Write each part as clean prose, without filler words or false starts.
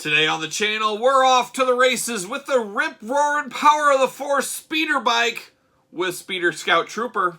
Today on the channel, we're off to the races with the rip-roaring power of the force speeder bike with Speeder Scout Trooper.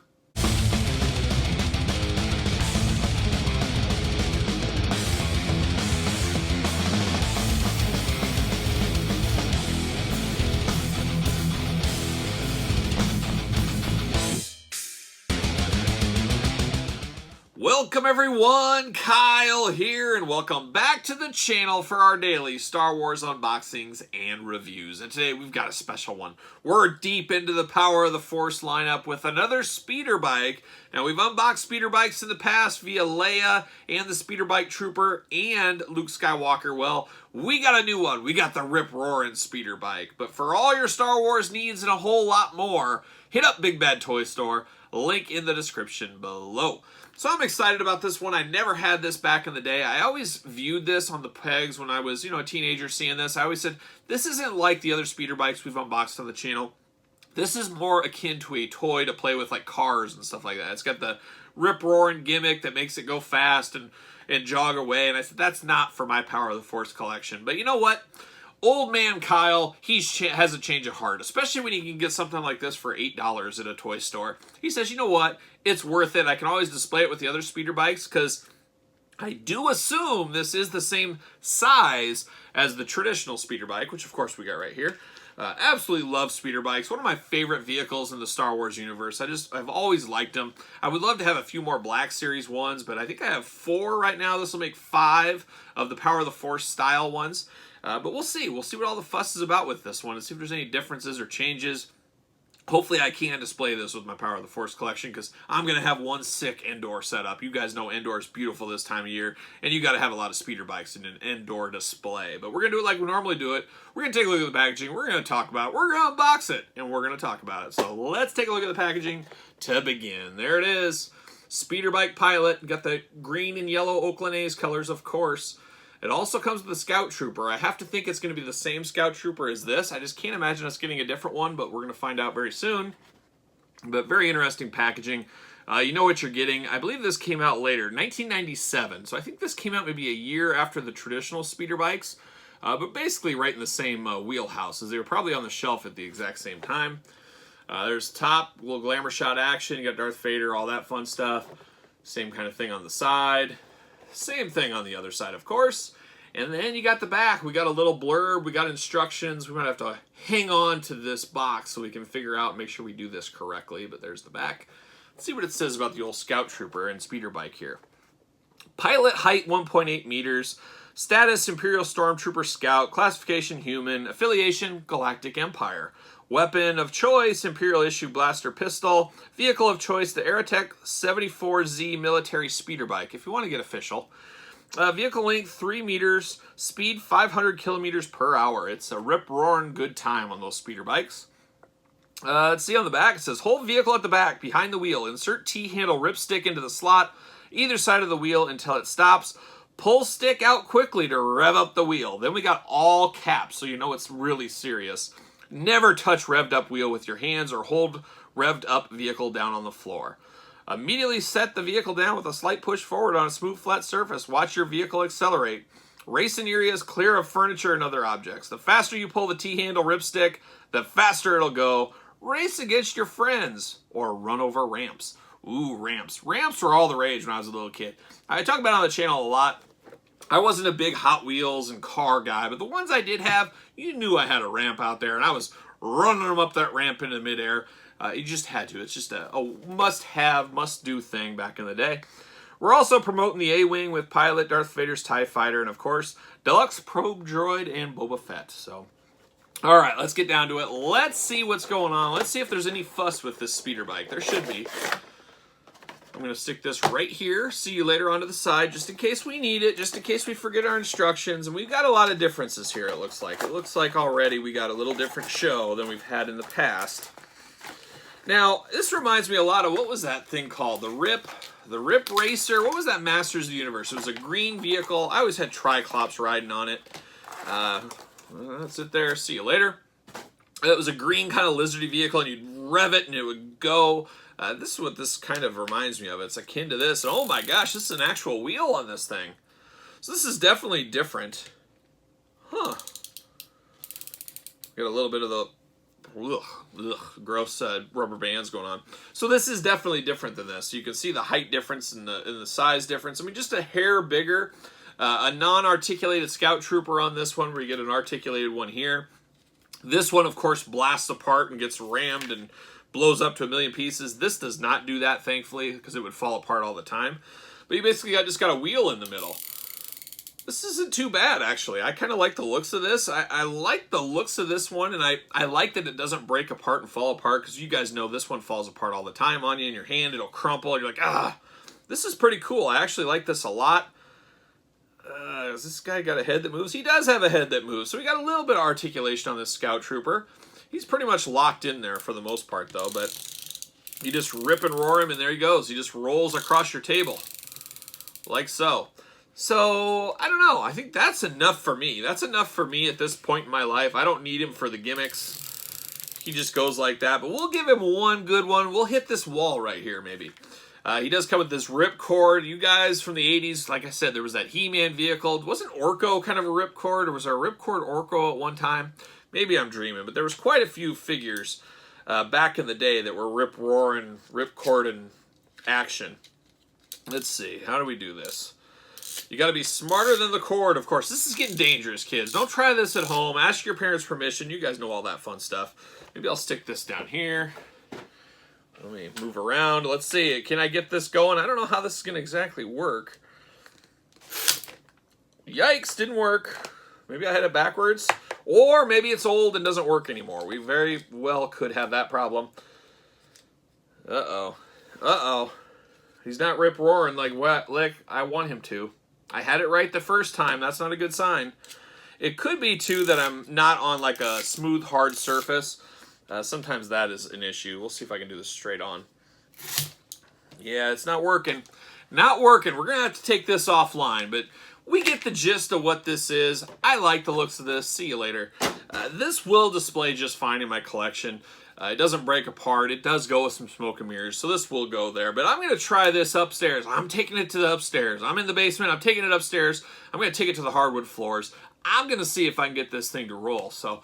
Welcome everyone, Kyle here, and welcome back to the channel for our daily Star Wars unboxings and reviews. And today we've got a special one. We're deep into the Power of the Force lineup with another speeder bike. Now we've unboxed speeder bikes in the past via Leia and the Speeder Bike Trooper and Luke Skywalker. Well, we got a new one. We got the rip-roaring speeder bike. But for all your Star Wars needs and a whole lot more, hit up Big Bad Toy Store. Link in the description below. So I'm excited about this one. I never had this back in the day. I always viewed this on the pegs when I was, a teenager seeing this. I always said, this isn't like the other speeder bikes we've unboxed on the channel. This is more akin to a toy to play with like cars and stuff like that. It's got the rip-roaring gimmick that makes it go fast and jog away. And I said, that's not for my Power of the Force collection. But you know what? Old man Kyle, he has a change of heart, especially when you can get something like this for $8 at a toy store. He says, you know what? It's worth it. I can always display it with the other speeder bikes because I do assume this is the same size as the traditional speeder bike, which of course we got right here. Absolutely love speeder bikes. One of my favorite vehicles in the Star Wars universe. I've always liked them. I would love to have a few more Black Series ones, but I think I have 4 right now. This will make 5 of the Power of the Force style ones. But we'll see. We'll see what all the fuss is about with this one and see if there's any differences or changes. Hopefully I can display this with my Power of the Force collection because I'm going to have one sick indoor setup. You guys know indoor is beautiful this time of year, and you got to have a lot of speeder bikes in an indoor display. But we're going to do it like we normally do it. We're going to take a look at the packaging. We're going to talk about it. We're going to unbox it, and we're going to talk about it. So let's take a look at the packaging to begin. There it is. Speeder Bike Pilot. Got the green and yellow Oakland A's colors, of course. It also comes with the Scout Trooper. I have to think it's going to be the same Scout Trooper as this. I just can't imagine us getting a different one, but we're going to find out very soon. But very interesting packaging. You know what you're getting. I believe this came out later, 1997. So I think this came out maybe a year after the traditional speeder bikes, but basically right in the same wheelhouse, as they were probably on the shelf at the exact same time. There's top, little glamour shot action. You got Darth Vader, all that fun stuff. Same kind of thing on the side. Same thing on the other side, of course. And then you got the back. We got a little blurb. We got instructions. We might have to hang on to this box so we can figure out, make sure we do this correctly. But there's the back. Let's see what it says about the old Scout Trooper and speeder bike here. Pilot height 1.8 meters. Status Imperial Stormtrooper Scout. Classification human. Affiliation Galactic Empire. Weapon of choice, Imperial Issue Blaster Pistol. Vehicle of choice, the Aerotech 74Z Military Speeder Bike, if you want to get official. Vehicle length 3 meters, speed 500 kilometers per hour. It's a rip-roaring good time on those speeder bikes. Let's see on the back, it says, hold vehicle at the back, behind the wheel. Insert T-handle ripstick into the slot, either side of the wheel until it stops. Pull stick out quickly to rev up the wheel. Then we got all caps, so you know it's really serious. Never touch revved up wheel with your hands or hold revved up vehicle down on the floor. Immediately set the vehicle down with a slight push forward on a smooth flat surface. Watch your vehicle accelerate. Race in areas clear of furniture and other objects. The faster you pull the T-handle ripstick, the faster it'll go. Race against your friends or run over ramps. Ooh, ramps. Ramps were all the rage when I was a little kid. I talk about it on the channel a lot. I wasn't a big Hot Wheels and car guy, but the ones I did have, you knew I had a ramp out there, and I was running them up that ramp into midair. You just had to. It's just a must-have, must-do thing back in the day. We're also promoting the A-Wing with Pilot, Darth Vader's TIE Fighter, and of course, Deluxe Probe Droid and Boba Fett. So, all right, let's get down to it. Let's see what's going on. Let's see if there's any fuss with this speeder bike. There should be. I'm going to stick this right here. See you later onto the side, just in case we need it, just in case we forget our instructions. And we've got a lot of differences here, it looks like. It looks like already we got a little different show than we've had in the past. Now, this reminds me a lot of, what was that thing called? The Rip Racer? What was that Masters of the Universe? It was a green vehicle. I always had Triclops riding on it. That's it there. See you later. It was a green kind of lizardy vehicle, and you'd rev it, and it would go. This is what this kind of reminds me of. It's akin to this. And oh my gosh, this is an actual wheel on this thing. So this is definitely different. Huh. Got a little bit of the gross rubber bands going on. So this is definitely different than this. You can see the height difference and the size difference. I mean, just a hair bigger. A non-articulated Scout Trooper on this one, where you get an articulated one here. This one, of course, blasts apart and gets rammed and blows up to a million pieces. This does not do that, thankfully, because it would fall apart all the time. But you basically just got a wheel in the middle. This isn't too bad, actually. I kind of like the looks of this. I like the looks of this one, and I like that it doesn't break apart and fall apart, because you guys know this one falls apart all the time on you in your hand. It'll crumple. You're like, ah, this is pretty cool. I actually like this a lot. Has this guy got a head that moves? He does have a head that moves, so we got a little bit of articulation on this Scout Trooper. He's pretty much locked in there for the most part, though, but you just rip and roar him, and there he goes. He just rolls across your table, like so. So, I don't know. I think that's enough for me. That's enough for me at this point in my life. I don't need him for the gimmicks. He just goes like that, but we'll give him one good one. We'll hit this wall right here, maybe. He does come with this ripcord. You guys from the 80s, like I said, there was that He-Man vehicle. Wasn't Orko kind of a ripcord, or was there a ripcord Orko at one time? Maybe I'm dreaming, but there was quite a few figures back in the day that were rip-roaring, ripcord action. Let's see. How do we do this? You got to be smarter than the cord, of course. This is getting dangerous, kids. Don't try this at home. Ask your parents' permission. You guys know all that fun stuff. Maybe I'll stick this down here. Let me move around. Let's see. Can I get this going? I don't know how this is going to exactly work. Yikes, didn't work. Maybe I had it backwards. Or maybe it's old and doesn't work anymore. We very well could have that problem. Uh-oh. Uh-oh. He's not rip-roaring like I want him to. I had it right the first time. That's not a good sign. It could be, too, that I'm not on like a smooth, hard surface. Sometimes that is an issue. We'll see if I can do this straight on. Yeah, it's not working. Not working. We're going to have to take this offline, but we get the gist of what this is. I like the looks of this. See you later. This will display just fine in my collection. It doesn't break apart. It does go with some smoke and mirrors, so this will go there. But I'm going to try this upstairs. I'm taking it to the upstairs. I'm in the basement. I'm taking it upstairs. I'm going to take it to the hardwood floors. I'm going to see if I can get this thing to roll. So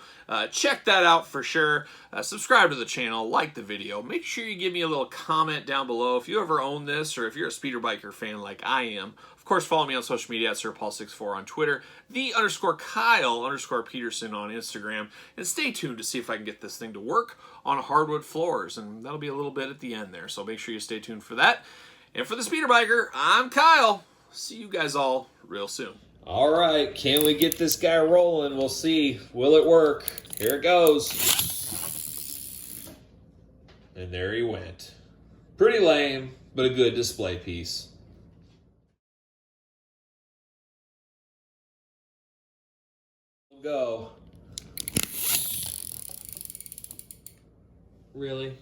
check that out for sure. Subscribe to the channel. Like the video. Make sure you give me a little comment down below if you ever own this, or if you're a speeder biker fan like I am. Of course, follow me on social media at SirPaul64 on Twitter, _Kyle_Peterson on Instagram, and stay tuned to see if I can get this thing to work on hardwood floors, and that'll be a little bit at the end there, so make sure you stay tuned for that. And for the Speeder Biker, I'm Kyle. See you guys all real soon. All right, can we get this guy rolling? We'll see. Will it work? Here it goes. And there he went. Pretty lame, but a good display piece. Go. Really?